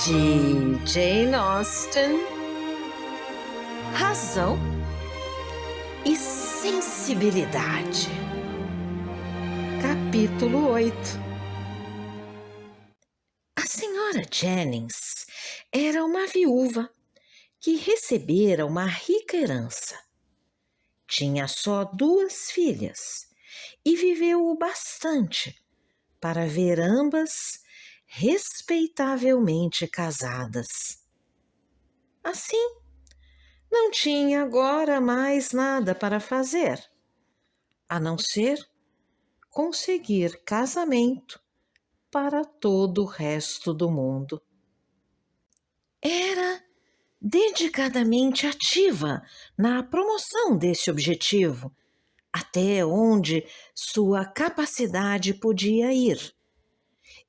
de Jane Austen, Razão e Sensibilidade. Capítulo 8. A senhora Jennings era uma viúva que recebera uma rica herança. Tinha só 2 filhas e viveu o bastante para ver ambas respeitavelmente casadas. Assim, não tinha agora mais nada para fazer, a não ser conseguir casamento para todo o resto do mundo. Era dedicadamente ativa na promoção desse objetivo, até onde sua capacidade podia ir,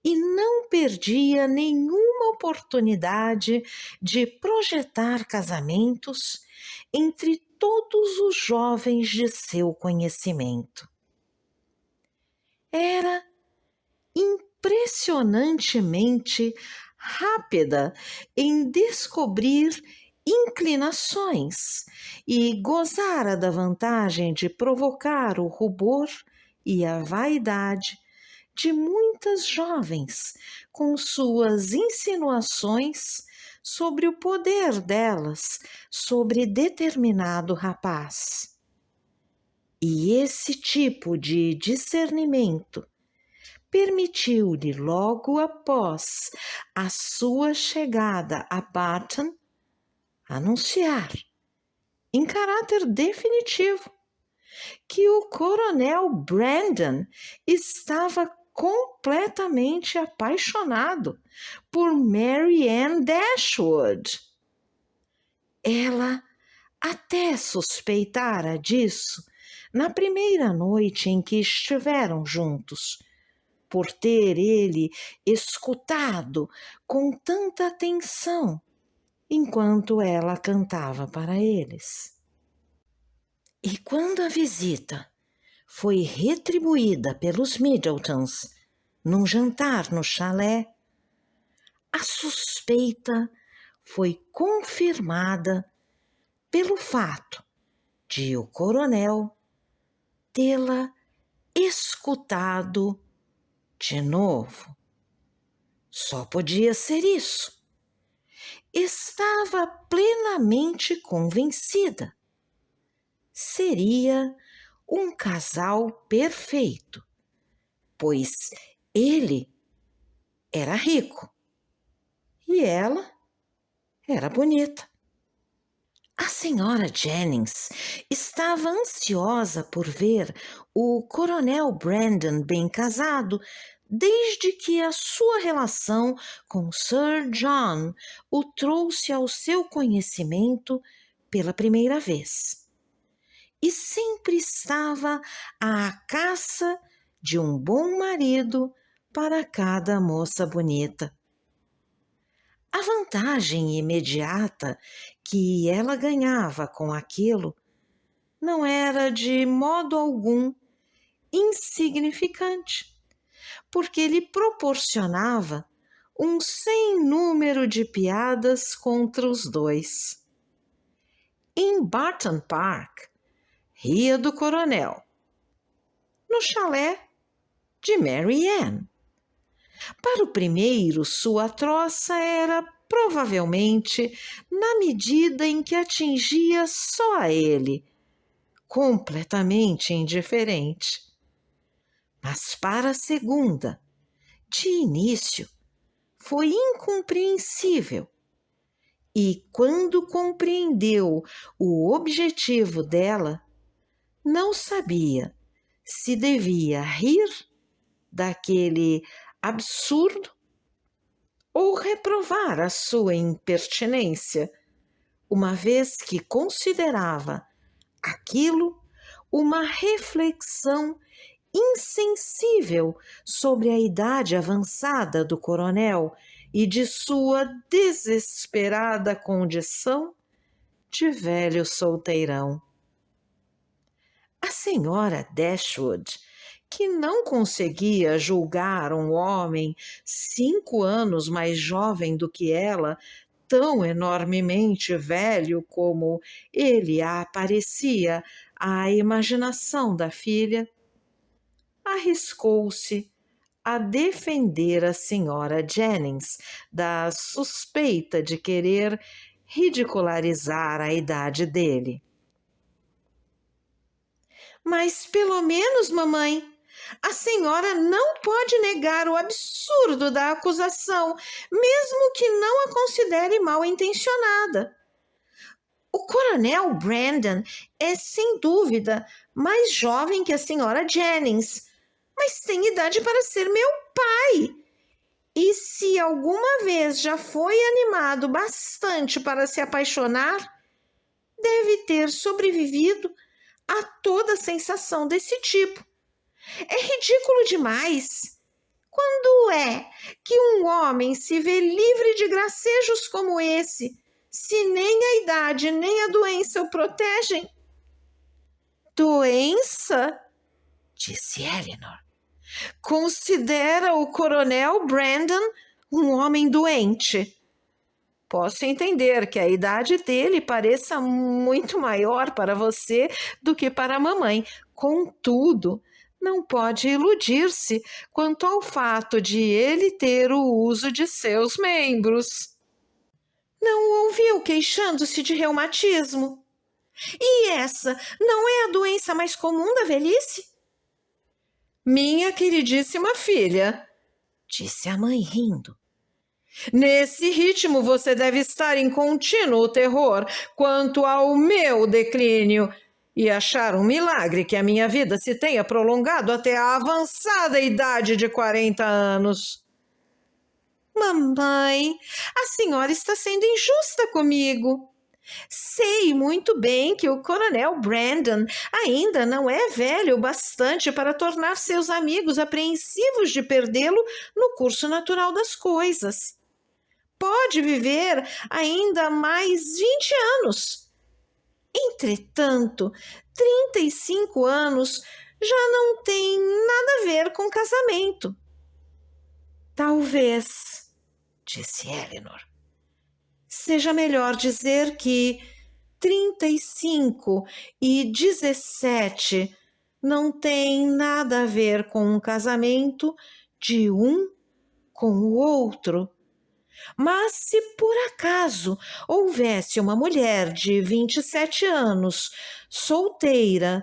e não perdia nenhuma oportunidade de projetar casamentos entre todos os jovens de seu conhecimento. Era impressionantemente rápida em descobrir inclinações e gozara da vantagem de provocar o rubor e a vaidade de muitas jovens com suas insinuações sobre o poder delas sobre determinado rapaz. E esse tipo de discernimento permitiu-lhe, logo após a sua chegada a Barton, anunciar, em caráter definitivo, que o coronel Brandon estava completamente apaixonado por Mary Ann Dashwood. Ela até suspeitara disso na primeira noite em que estiveram juntos, por ter ele escutado com tanta atenção enquanto ela cantava para eles. E quando a visita foi retribuída pelos Middletons num jantar no chalé, a suspeita foi confirmada pelo fato de o coronel tê-la escutado de novo. Só podia ser isso. Estava plenamente convencida. Seria um casal perfeito, pois ele era rico e ela era bonita. A senhora Jennings estava ansiosa por ver o coronel Brandon bem casado desde que a sua relação com Sir John o trouxe ao seu conhecimento pela primeira vez. E sempre estava à caça de um bom marido para cada moça bonita. A vantagem imediata que ela ganhava com aquilo não era de modo algum insignificante, porque lhe proporcionava um sem número de piadas contra os dois. Em Barton Park, ria do coronel. No chalé de Mary Ann. Para o primeiro, sua troça era provavelmente na medida em que atingia só a ele, completamente indiferente. Mas para a segunda, de início, foi incompreensível. E quando compreendeu o objetivo dela, não sabia se devia rir daquele absurdo ou reprovar a sua impertinência, uma vez que considerava aquilo uma reflexão insensível sobre a idade avançada do coronel e de sua desesperada condição de velho solteirão. A senhora Dashwood, que não conseguia julgar um homem 5 anos mais jovem do que ela, tão enormemente velho como ele a aparecia à imaginação da filha, arriscou-se a defender a senhora Jennings da suspeita de querer ridicularizar a idade dele. Mas pelo menos, mamãe, a senhora não pode negar o absurdo da acusação, mesmo que não a considere mal intencionada. O coronel Brandon é, sem dúvida, mais jovem que a senhora Jennings, mas tem idade para ser meu pai. E se alguma vez já foi animado bastante para se apaixonar, deve ter sobrevivido a toda sensação desse tipo. É ridículo demais. Quando é que um homem se vê livre de gracejos como esse, se nem a idade nem a doença o protegem? Doença? Disse Eleanor. Considera o coronel Brandon um homem doente. Posso entender que a idade dele pareça muito maior para você do que para a mamãe. Contudo, não pode iludir-se quanto ao fato de ele ter o uso de seus membros. Não o ouviu queixando-se de reumatismo? E essa não é a doença mais comum da velhice? Minha queridíssima filha, disse a mãe rindo. Nesse ritmo você deve estar em contínuo terror quanto ao meu declínio e achar um milagre que a minha vida se tenha prolongado até a avançada idade de 40 anos. Mamãe, a senhora está sendo injusta comigo. Sei muito bem que o coronel Brandon ainda não é velho o bastante para tornar seus amigos apreensivos de perdê-lo no curso natural das coisas. Pode viver ainda mais 20 anos. Entretanto, 35 anos já não tem nada a ver com casamento. Talvez, disse Eleanor, seja melhor dizer que 35 e 17 não tem nada a ver com um casamento de um com o outro. Mas se por acaso houvesse uma mulher de 27 anos, solteira,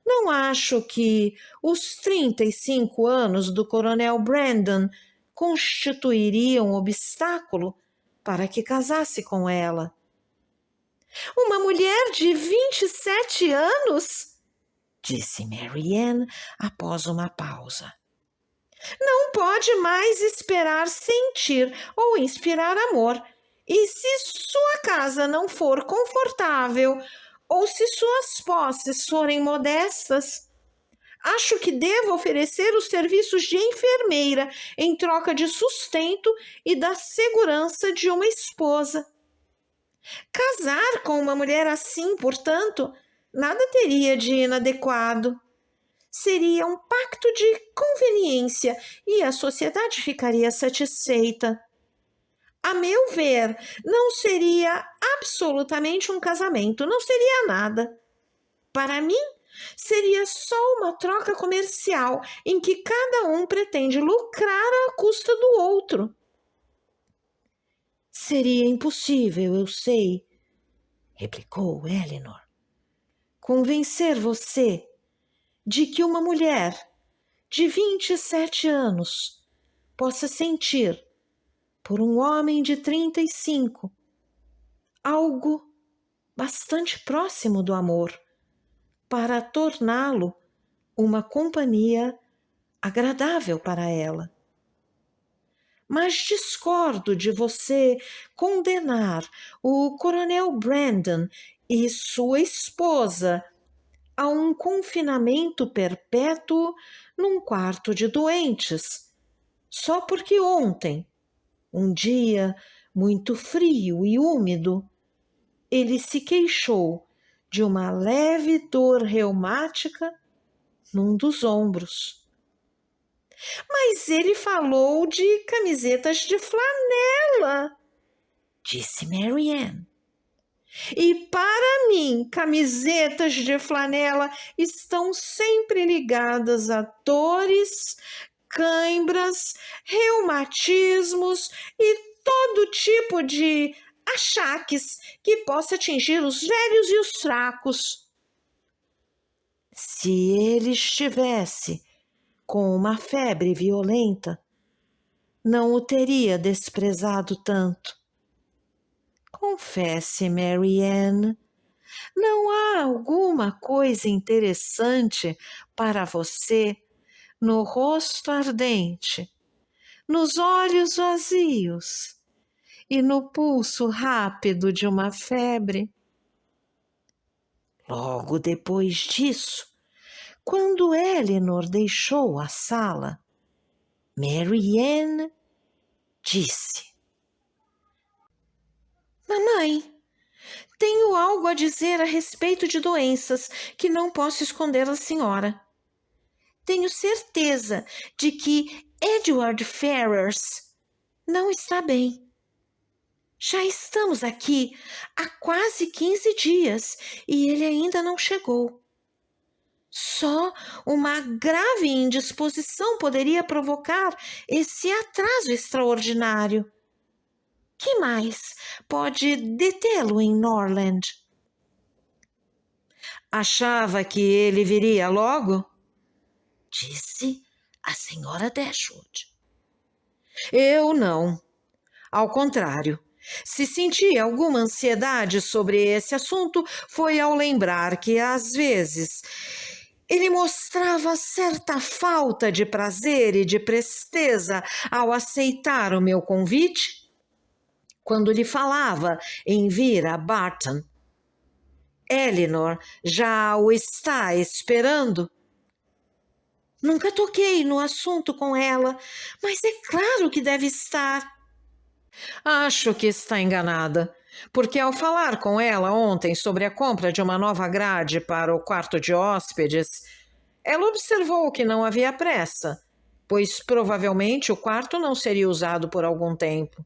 não acho que os 35 anos do coronel Brandon constituiriam obstáculo para que casasse com ela. Uma mulher de 27 anos? Disse Mary Ann após uma pausa. Não pode mais esperar sentir ou inspirar amor. E se sua casa não for confortável ou se suas posses forem modestas, acho que devo oferecer os serviços de enfermeira em troca de sustento e da segurança de uma esposa. Casar com uma mulher assim, portanto, nada teria de inadequado. Seria um pacto de conveniência e a sociedade ficaria satisfeita. A meu ver, não seria absolutamente um casamento, não seria nada. Para mim, seria só uma troca comercial em que cada um pretende lucrar à custa do outro. Seria impossível, eu sei, replicou Eleanor, convencer você de que uma mulher de 27 anos possa sentir por um homem de 35 algo bastante próximo do amor para torná-lo uma companhia agradável para ela. Mas discordo de você condenar o coronel Brandon e sua esposa a um confinamento perpétuo num quarto de doentes, só porque ontem, um dia muito frio e úmido, ele se queixou de uma leve dor reumática num dos ombros. Mas ele falou de camisetas de flanela, disse Mary Ann. E para mim, camisetas de flanela estão sempre ligadas a dores, cãibras, reumatismos e todo tipo de achaques que possa atingir os velhos e os fracos. Se ele estivesse com uma febre violenta, não o teria desprezado tanto. Confesse, Mary Ann, não há alguma coisa interessante para você no rosto ardente, nos olhos vazios e no pulso rápido de uma febre? Logo depois disso, quando Elinor deixou a sala, Mary Ann disse: Mamãe, tenho algo a dizer a respeito de doenças que não posso esconder da senhora. Tenho certeza de que Edward Ferrars não está bem. Já estamos aqui há quase 15 dias e ele ainda não chegou. Só uma grave indisposição poderia provocar esse atraso extraordinário. Que mais pode detê-lo em Norland? Achava que ele viria logo? Disse a senhora Dashwood. Eu não. Ao contrário, se senti alguma ansiedade sobre esse assunto, foi ao lembrar que, às vezes, ele mostrava certa falta de prazer e de presteza ao aceitar o meu convite quando lhe falava em vir a Barton. Elinor já o está esperando? Nunca toquei no assunto com ela, mas é claro que deve estar. Acho que está enganada, porque ao falar com ela ontem sobre a compra de uma nova grade para o quarto de hóspedes, ela observou que não havia pressa, pois provavelmente o quarto não seria usado por algum tempo.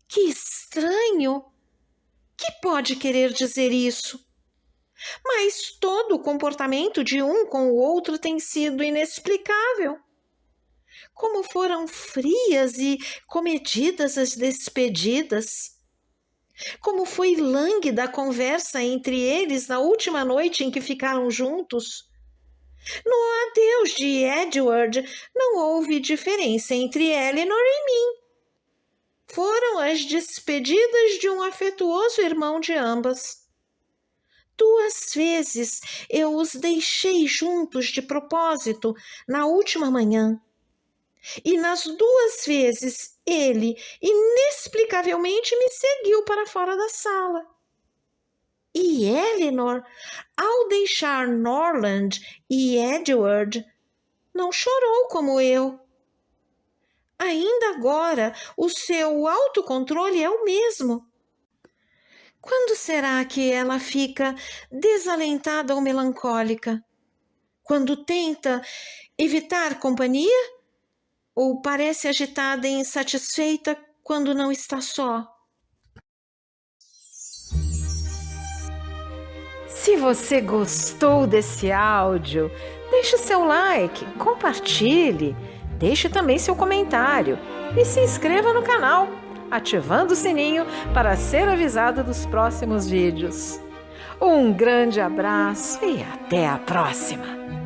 Que estranho! Que pode querer dizer isso? Mas todo o comportamento de um com o outro tem sido inexplicável. Como foram frias e comedidas as despedidas. Como foi lânguida a conversa entre eles na última noite em que ficaram juntos. No adeus de Edward não houve diferença entre Elinor e mim. Foram as despedidas de um afetuoso irmão de ambas. 2 vezes eu os deixei juntos de propósito na última manhã. E nas 2 vezes ele inexplicavelmente me seguiu para fora da sala. E Elinor, ao deixar Norland e Edward, não chorou como eu. Ainda agora, o seu autocontrole é o mesmo. Quando será que ela fica desalentada ou melancólica? Quando tenta evitar companhia? Ou parece agitada e insatisfeita quando não está só? Se você gostou desse áudio, deixe seu like, compartilhe, deixe também seu comentário e se inscreva no canal, ativando o sininho para ser avisado dos próximos vídeos. Um grande abraço e até a próxima!